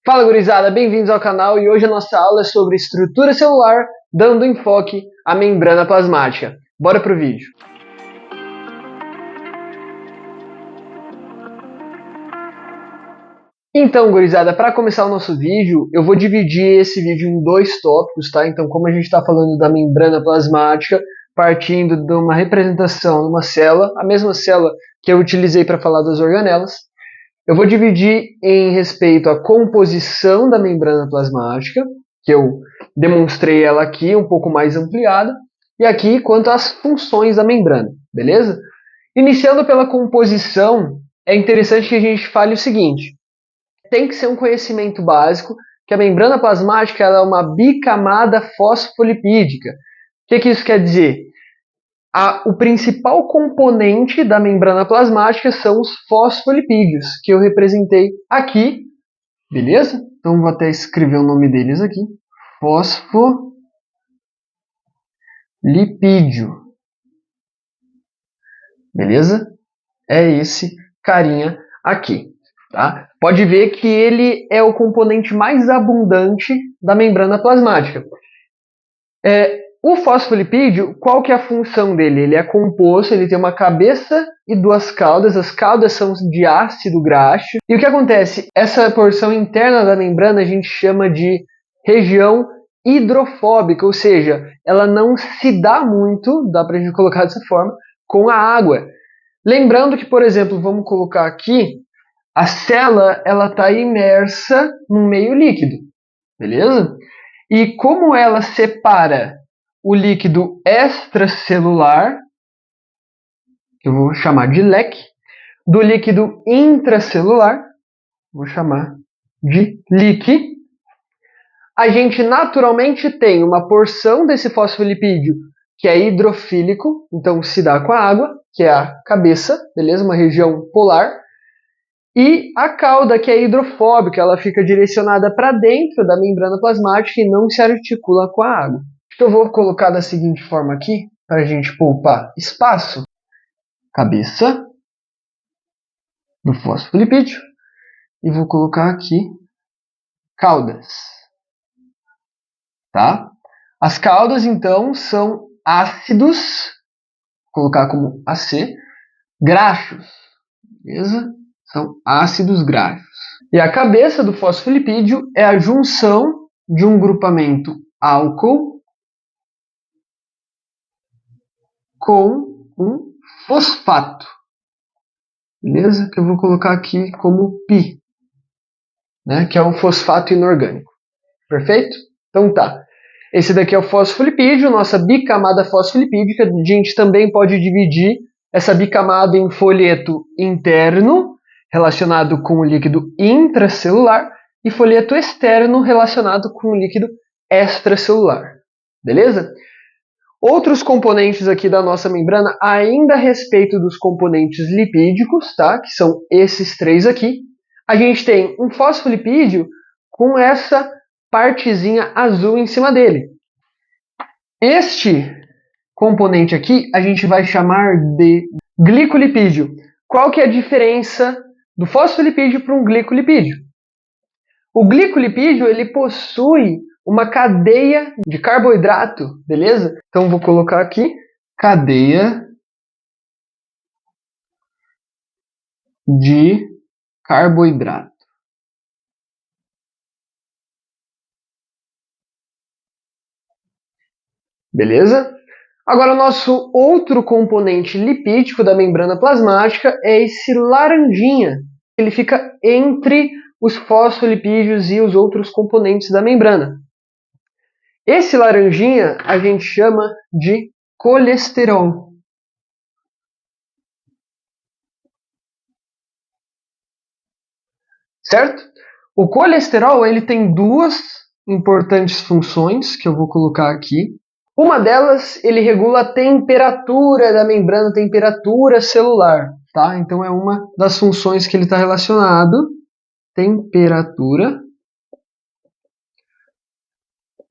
Fala gurizada, bem-vindos ao canal e hoje a nossa aula é sobre estrutura celular, dando enfoque à membrana plasmática. Bora pro vídeo. Então gurizada, para começar o nosso vídeo, eu vou dividir esse vídeo em dois tópicos, tá? Então como a gente está falando da membrana plasmática, partindo de uma representação de uma célula, a mesma célula que eu utilizei para falar das organelas, eu vou dividir em respeito à composição da membrana plasmática, que eu demonstrei ela aqui, um pouco mais ampliada, e aqui quanto às funções da membrana, beleza? Iniciando pela composição, é interessante que a gente fale o seguinte, tem que ser um conhecimento básico que a membrana plasmática ela é uma bicamada fosfolipídica. O que isso quer dizer? O principal componente da membrana plasmática são os fosfolipídios, que eu representei aqui, beleza? Então vou até escrever o nome deles aqui. Fosfolipídio. Beleza? É esse carinha aqui, tá? Pode ver que ele é o componente mais abundante da membrana plasmática. O fosfolipídio, qual que é a função dele? Ele é composto, ele tem uma cabeça e duas caudas. As caudas são de ácido graxo. E o que acontece? Essa porção interna da membrana a gente chama de região hidrofóbica, ou seja, ela não se dá muito, dá pra gente colocar dessa forma, com a água. Lembrando que, por exemplo, vamos colocar aqui, a célula ela está imersa no meio líquido, beleza? E como ela separa o líquido extracelular, que eu vou chamar de leque, do líquido intracelular, vou chamar de leak, a gente naturalmente tem uma porção desse fosfolipídio que é hidrofílico, então se dá com a água, que é a cabeça, beleza? Uma região polar, e a cauda, que é hidrofóbica, ela fica direcionada para dentro da membrana plasmática e não se articula com a água. Eu vou colocar da seguinte forma aqui, para a gente poupar espaço. Cabeça do fosfolipídio. E vou colocar aqui caudas. Tá? As caudas, então, são ácidos, vou colocar como AC, graxos. Beleza? São ácidos graxos. E a cabeça do fosfolipídio é a junção de um grupamento álcool com um fosfato, beleza? Que eu vou colocar aqui como pi, né? Que é um fosfato inorgânico, perfeito? Então tá, esse daqui é o fosfolipídio, nossa bicamada fosfolipídica. A gente também pode dividir essa bicamada em folheto interno, relacionado com o líquido intracelular, e folheto externo, relacionado com o líquido extracelular, beleza? Outros componentes aqui da nossa membrana, ainda a respeito dos componentes lipídicos, tá? Que são esses três aqui. A gente tem um fosfolipídio com essa partezinha azul em cima dele. Este componente aqui a gente vai chamar de glicolipídio. Qual que é a diferença do fosfolipídio para um glicolipídio? O glicolipídio ele possui uma cadeia de carboidrato, beleza? Então vou colocar aqui cadeia de carboidrato. Beleza? Agora o nosso outro componente lipídico da membrana plasmática é esse laranjinha. Ele fica entre os fosfolipídios e os outros componentes da membrana. Esse laranjinha a gente chama de colesterol. Certo? O colesterol ele tem duas importantes funções que eu vou colocar aqui. Uma delas, ele regula a temperatura da membrana, temperatura celular. Tá? Então é uma das funções que ele está relacionado. Temperatura.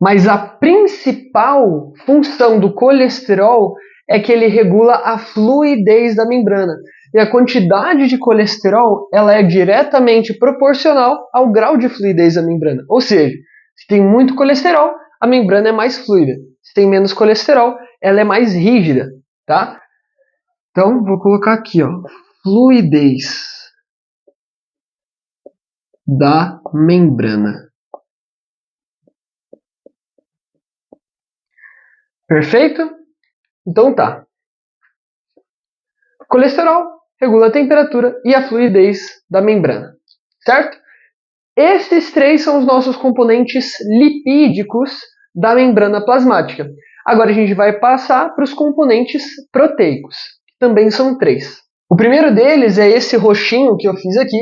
Mas a principal função do colesterol é que ele regula a fluidez da membrana. E a quantidade de colesterol ela é diretamente proporcional ao grau de fluidez da membrana. Ou seja, se tem muito colesterol, a membrana é mais fluida. Se tem menos colesterol, ela é mais rígida, tá? Então, vou colocar aqui, ó, fluidez da membrana. Perfeito? Então tá. Colesterol regula a temperatura e a fluidez da membrana, certo? Esses três são os nossos componentes lipídicos da membrana plasmática. Agora a gente vai passar para os componentes proteicos, que também são três. O primeiro deles é esse roxinho que eu fiz aqui,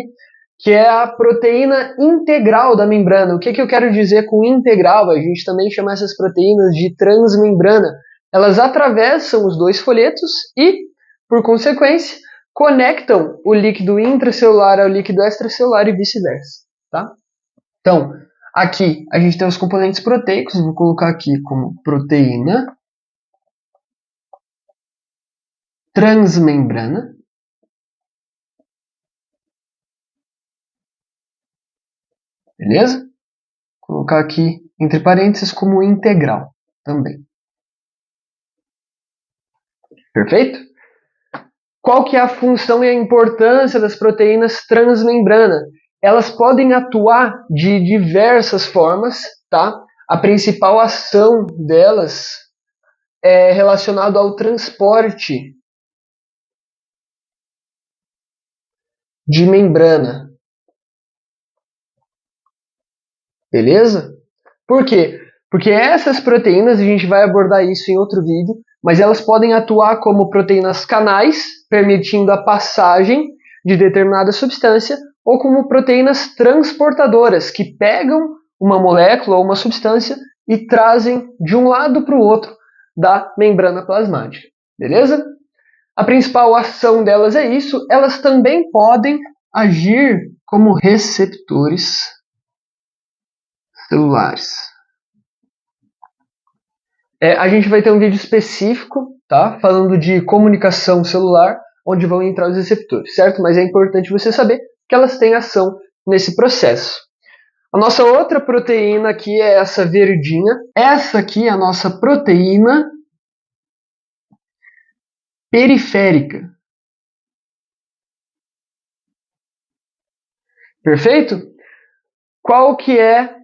que é a proteína integral da membrana. O que eu quero dizer com integral? A gente também chama essas proteínas de transmembrana. Elas atravessam os dois folhetos e, por consequência, conectam o líquido intracelular ao líquido extracelular e vice-versa. Tá? Então, aqui a gente tem os componentes proteicos. Vou colocar aqui como proteína transmembrana. Beleza? Vou colocar aqui entre parênteses como integral também. Perfeito? Qual que é a função e a importância das proteínas transmembrana? Elas podem atuar de diversas formas, tá? A principal ação delas é relacionada ao transporte de membrana. Beleza? Por quê? Porque essas proteínas, a gente vai abordar isso em outro vídeo, mas elas podem atuar como proteínas canais, permitindo a passagem de determinada substância, ou como proteínas transportadoras, que pegam uma molécula ou uma substância e trazem de um lado para o outro da membrana plasmática. Beleza? A principal ação delas é isso. Elas também podem agir como receptores celulares. A gente vai ter um vídeo específico, tá? Falando de comunicação celular, onde vão entrar os receptores, certo? Mas é importante você saber que elas têm ação nesse processo. A nossa outra proteína aqui é essa verdinha. Essa aqui é a nossa proteína periférica. Perfeito? Qual que é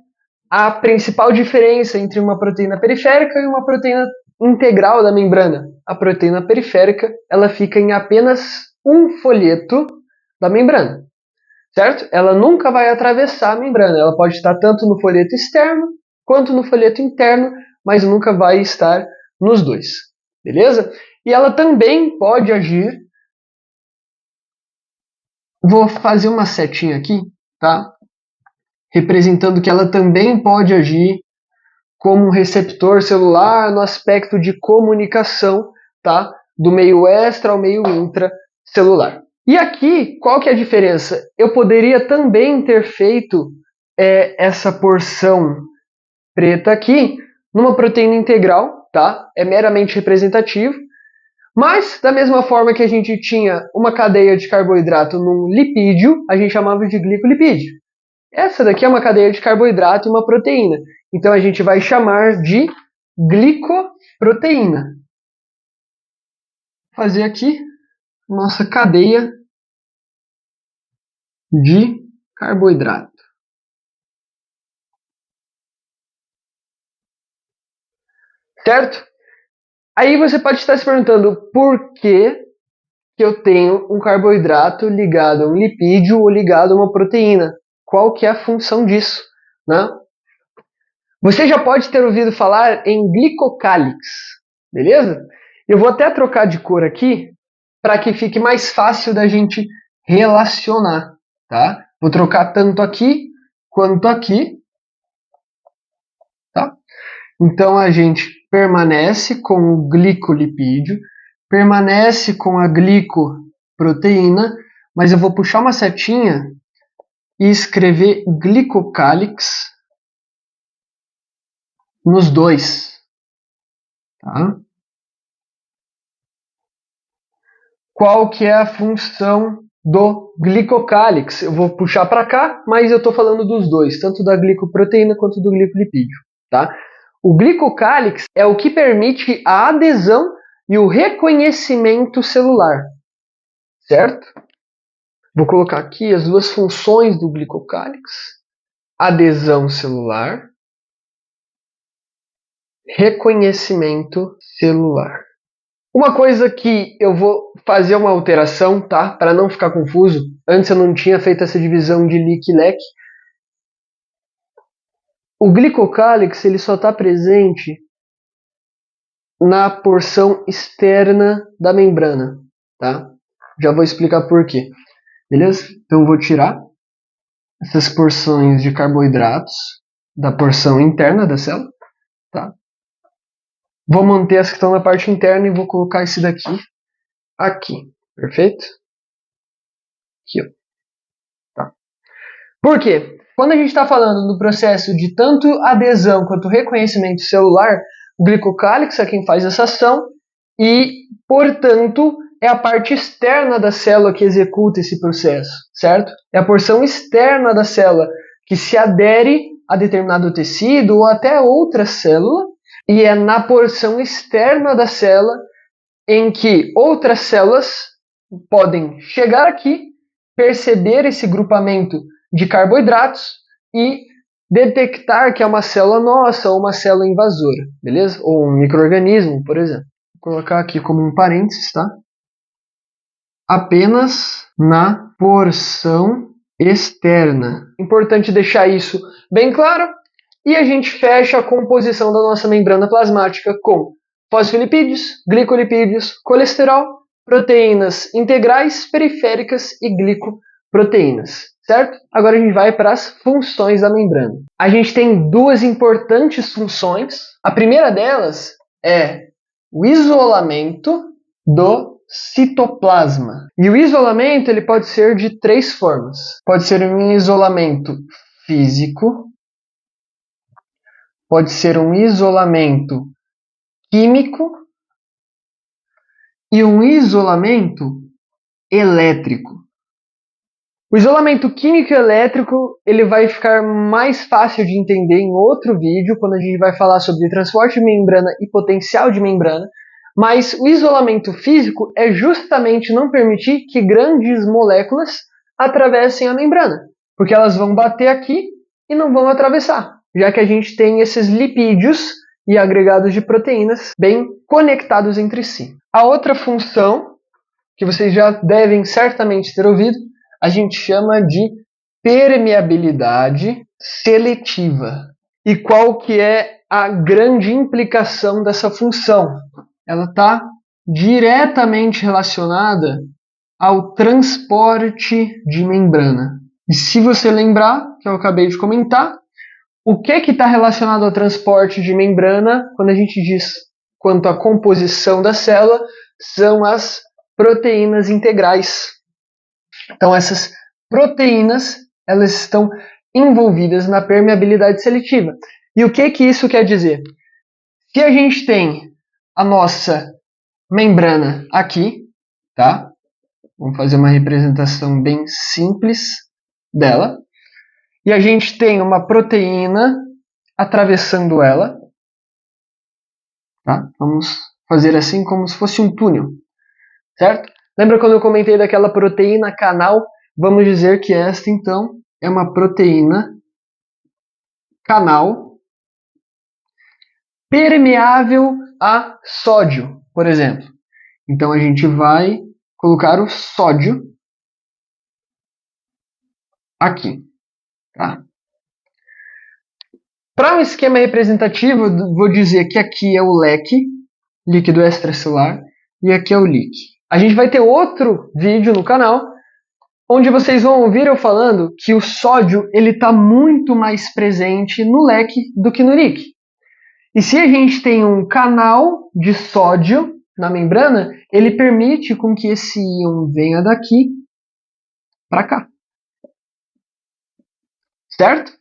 a principal diferença entre uma proteína periférica e uma proteína integral da membrana? A proteína periférica ela fica em apenas um folheto da membrana, certo? Ela nunca vai atravessar a membrana. Ela pode estar tanto no folheto externo quanto no folheto interno, mas nunca vai estar nos dois, beleza? E ela também pode agir. Vou fazer uma setinha aqui, tá? Representando que ela também pode agir como um receptor celular no aspecto de comunicação, tá? Do meio extra ao meio intracelular. E aqui, qual que é a diferença? Eu poderia também ter feito essa porção preta aqui numa proteína integral, tá? É meramente representativo. Mas, da mesma forma que a gente tinha uma cadeia de carboidrato num lipídio, a gente chamava de glicolipídio. Essa daqui é uma cadeia de carboidrato e uma proteína. Então a gente vai chamar de glicoproteína. Vou fazer aqui nossa cadeia de carboidrato. Certo? Aí você pode estar se perguntando por que eu tenho um carboidrato ligado a um lipídio ou ligado a uma proteína. Qual que é a função disso? Né? Você já pode ter ouvido falar em glicocálix, beleza? Eu vou até trocar de cor aqui para que fique mais fácil da gente relacionar, tá? Vou trocar tanto aqui quanto aqui, tá? Então a gente permanece com o glicolipídio, permanece com a glicoproteína, mas eu vou puxar uma setinha e escrever glicocálix nos dois, tá? qual que é a função do glicocálix. Eu vou puxar para cá, mas eu estou falando dos dois, tanto da glicoproteína quanto do glicolipídio. Tá? O glicocálix é o que permite a adesão e o reconhecimento celular. Certo? Vou colocar aqui as duas funções do glicocálix. Adesão celular, reconhecimento celular. Uma coisa que eu vou fazer uma alteração, tá? Para não ficar confuso. Antes eu não tinha feito essa divisão de LIC e LEC. O glicocálix ele só está presente na porção externa da membrana, tá? Já vou explicar por quê. Beleza? Então eu vou tirar essas porções de carboidratos da porção interna da célula, tá? Vou manter as que estão na parte interna e vou colocar esse daqui aqui, perfeito? Aqui, ó. Tá. Por quê? Quando a gente está falando do processo de tanto adesão quanto reconhecimento celular, o glicocálix é quem faz essa ação e, portanto, é a parte externa da célula que executa esse processo, certo? É a porção externa da célula que se adere a determinado tecido ou até outra célula, e é na porção externa da célula em que outras células podem chegar aqui, perceber esse grupamento de carboidratos e detectar que é uma célula nossa ou uma célula invasora, beleza? Ou um micro-organismo, por exemplo. Vou colocar aqui como um parênteses, tá? Apenas na porção externa. Importante deixar isso bem claro. E a gente fecha a composição da nossa membrana plasmática com fosfolipídios, glicolipídios, colesterol, proteínas integrais, periféricas e glicoproteínas, certo? Agora a gente vai para as funções da membrana. A gente tem duas importantes funções. A primeira delas é o isolamento do citoplasma. E o isolamento ele pode ser de três formas. Pode ser um isolamento físico, pode ser um isolamento químico e um isolamento elétrico. O isolamento químico e elétrico ele vai ficar mais fácil de entender em outro vídeo, quando a gente vai falar sobre transporte de membrana e potencial de membrana, mas o isolamento físico é justamente não permitir que grandes moléculas atravessem a membrana, porque elas vão bater aqui e não vão atravessar, já que a gente tem esses lipídios e agregados de proteínas bem conectados entre si. A outra função, que vocês já devem certamente ter ouvido, a gente chama de permeabilidade seletiva. E qual que é a grande implicação dessa função? Ela está diretamente relacionada ao transporte de membrana. E se você lembrar, que eu acabei de comentar, o que está relacionado ao transporte de membrana, quando a gente diz quanto à composição da célula, são as proteínas integrais. Então essas proteínas elas estão envolvidas na permeabilidade seletiva. E o que isso quer dizer? Se a gente tem a nossa membrana aqui, tá? Vamos fazer uma representação bem simples dela. E a gente tem uma proteína atravessando ela. Tá? Vamos fazer assim como se fosse um túnel, certo? Lembra quando eu comentei daquela proteína canal? Vamos dizer que esta, então, é uma proteína canal permeável a sódio, por exemplo. Então, a gente vai colocar o sódio aqui. Tá? Para um esquema representativo, vou dizer que aqui é o LEC, líquido extracelular, e aqui é o LIC. A gente vai ter outro vídeo no canal onde vocês vão ouvir eu falando que o sódio está muito mais presente no LEC do que no LIC. E se a gente tem um canal de sódio na membrana, ele permite com que esse íon venha daqui para cá. Certo?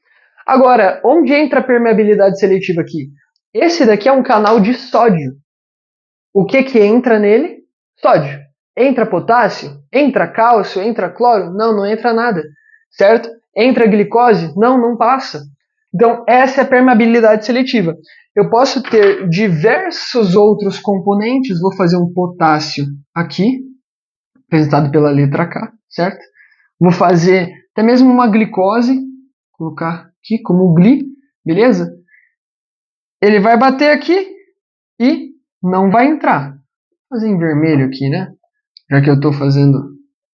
Agora, onde entra a permeabilidade seletiva aqui? Esse daqui é um canal de sódio. O que entra nele? Sódio. Entra potássio? Entra cálcio? Entra cloro? Não, não entra nada, certo? Entra glicose? Não, não passa. Então, essa é a permeabilidade seletiva. Eu posso ter diversos outros componentes, vou fazer um potássio aqui, representado pela letra K, certo? Vou fazer até mesmo uma glicose, colocar aqui como gli, beleza? Ele vai bater aqui e não vai entrar. Vou fazer em vermelho aqui, né? Já que eu estou fazendo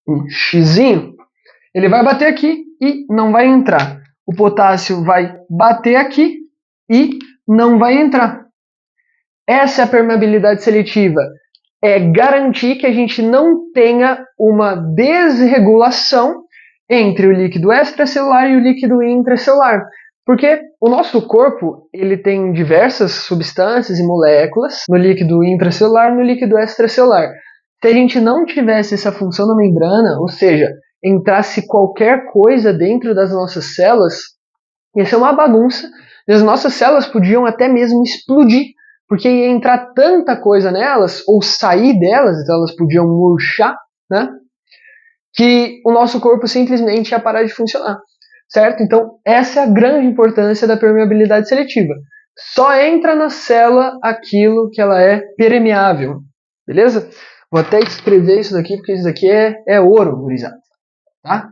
um xizinho, ele vai bater aqui e não vai entrar. O potássio vai bater aqui e não vai entrar. Essa é a permeabilidade seletiva. É garantir que a gente não tenha uma desregulação entre o líquido extracelular e o líquido intracelular. Porque o nosso corpo ele tem diversas substâncias e moléculas no líquido intracelular e no líquido extracelular. Se a gente não tivesse essa função da membrana, ou seja, entrasse qualquer coisa dentro das nossas células, ia ser uma bagunça. E as nossas células podiam até mesmo explodir, porque ia entrar tanta coisa nelas, ou sair delas, então elas podiam murchar, né? Que o nosso corpo simplesmente ia parar de funcionar, certo? Então, essa é a grande importância da permeabilidade seletiva. Só entra na célula aquilo que ela é permeável, beleza? Vou até escrever isso daqui, porque isso daqui é ouro, gurizada, tá?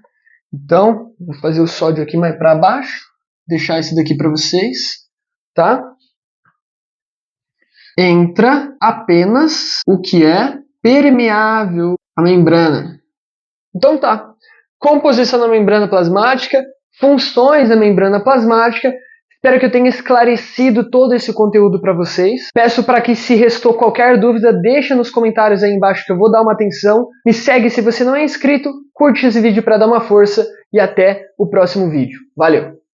Então, vou fazer o sódio aqui mais para baixo, deixar isso daqui para vocês, tá? Entra apenas o que é permeável à membrana. Então tá, composição da membrana plasmática, funções da membrana plasmática. Espero que eu tenha esclarecido todo esse conteúdo para vocês. Peço para que, se restou qualquer dúvida, deixa nos comentários aí embaixo que eu vou dar uma atenção. Me segue se você não é inscrito, curte esse vídeo para dar uma força e até o próximo vídeo. Valeu!